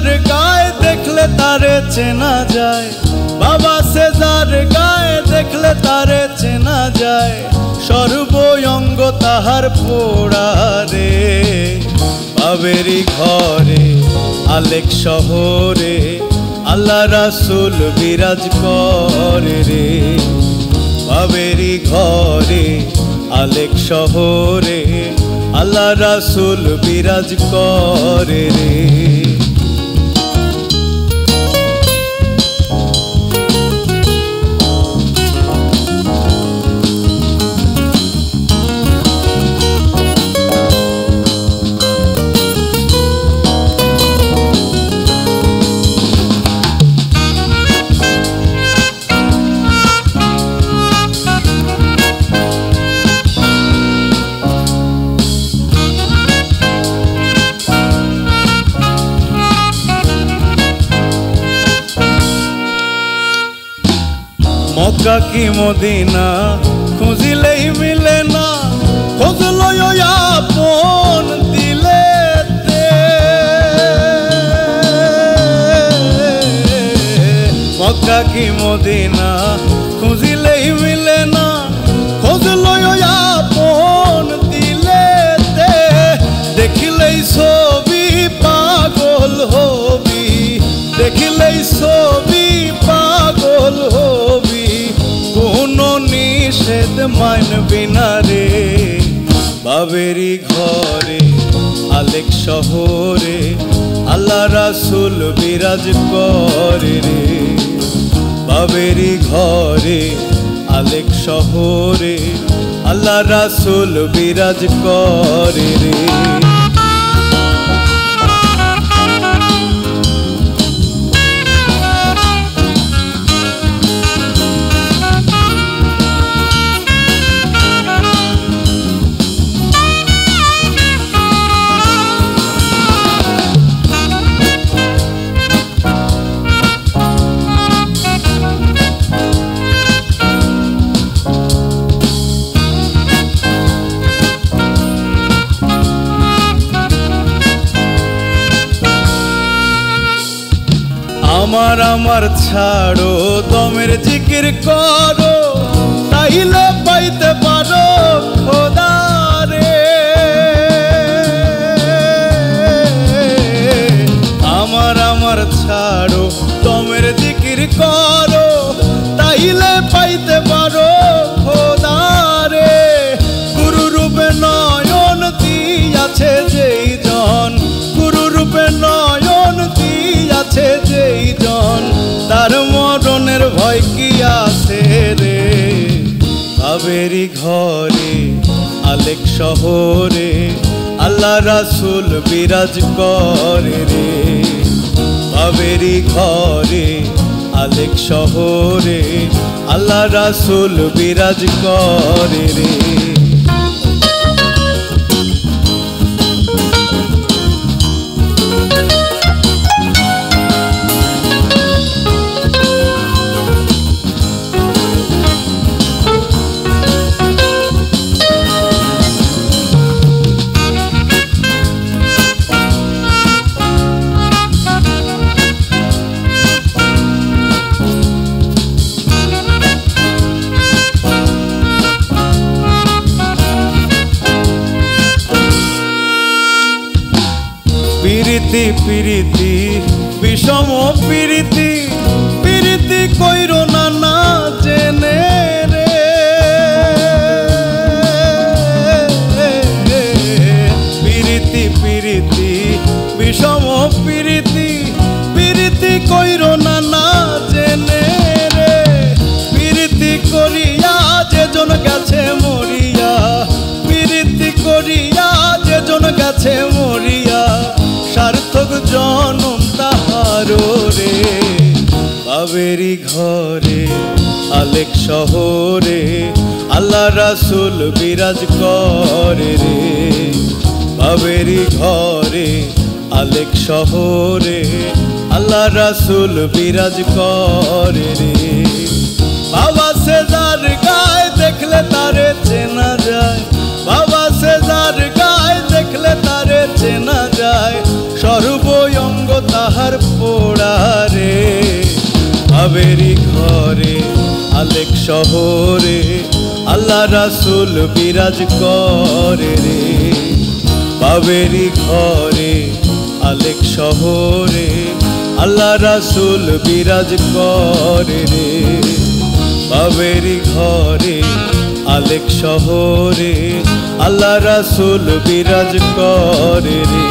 যার গায়ে দেখলে তারে চেনা যায়, বাবা সে যার গায়ে দেখলে তারে চেনা যায়, সর্বঙ্গ তাহার পোড়া রে। বাবেরি ঘরে আলেক শহরে আল্লাহ রাসূল বিরাজ করে রে। বাবেরি ঘরে আলেক শহরে আল্লাহ রাসূল বিরাজ করে রে। মক্কা কি মদিনা খুঁজিলেই মিলে না, খুঁজলো আপন দিলেতে। মক্কা কি মদিনা খুঁজিলেই মিলে না, খুঁজলো আপন দিলেতে। দেখিলেই ছবি পাগল হবি, দেখিলেই ছবি পাগল হবি, কোনো নিষেধ মানবি না রে। বাবেরি ঘরে আলেক শহরে আল্লাহ রাসূল বিরাজ করে রে। বাবেরি ঘরে আলেক শহরে আল্লাহ রাসূল বিরাজ করে রে। আমার আমার ছাড়ো দমের জিকির করো, তাইলে পাইতে পারো খোদা রে। আমার আমার ছাড়ো দমের জিকির করো, তাইলে পাইতে পারো খোদা রে। গুরু রূপে নয়ন দিয়াছে যেই জন, গুরু রূপে নয়ন দিয়াছে যেই জন, তার মরণের ভয় কি আছে রে। বাবেরি ঘরে আলেক শহরে আল্লাহ রাসূল বিরাজ করে রে। বাবেরি ঘরে আলেক শহরে আল্লাহ রাসূল বিরাজ করে রে। প্রীতি প্রীতি বিষম প্রীতি, প্রীতি কইরো না না জেনে রে। প্রীতি প্রীতি বিষম প্রীতি, প্রীতি কইরো না না জেনে রে। প্রীতি করিয়া যেজন গেছে মরিয়া, প্রীতি করিয়া যেজন গেছে মরিয়া, সার্থক জনম তাহারো রে। বাবেরি ঘরে আলেক শহরে আল্লাহ রাসূল বিরাজ করে রে। বাবেরি ঘরে আলেক শহরে আল্লাহ রাসূল বিরাজ করে রে। বাবা সে যার গায়ে দেখলে তারে চেনা যায়, বাবা সে যার গায়ে দেখলে তারে চেনা যায়, সর্বঙ্গ তাহার বাবেরি ঘরে আলেক শহরে আল্লাহ রাসূল বিরাজ করে রে। বাবেরি ঘরে আলেক শহরে আল্লাহ রাসূল বিরাজ করে রে। বাবেরি ঘরে আলেক শহরে আল্লাহ রাসূল বিরাজ করে রে।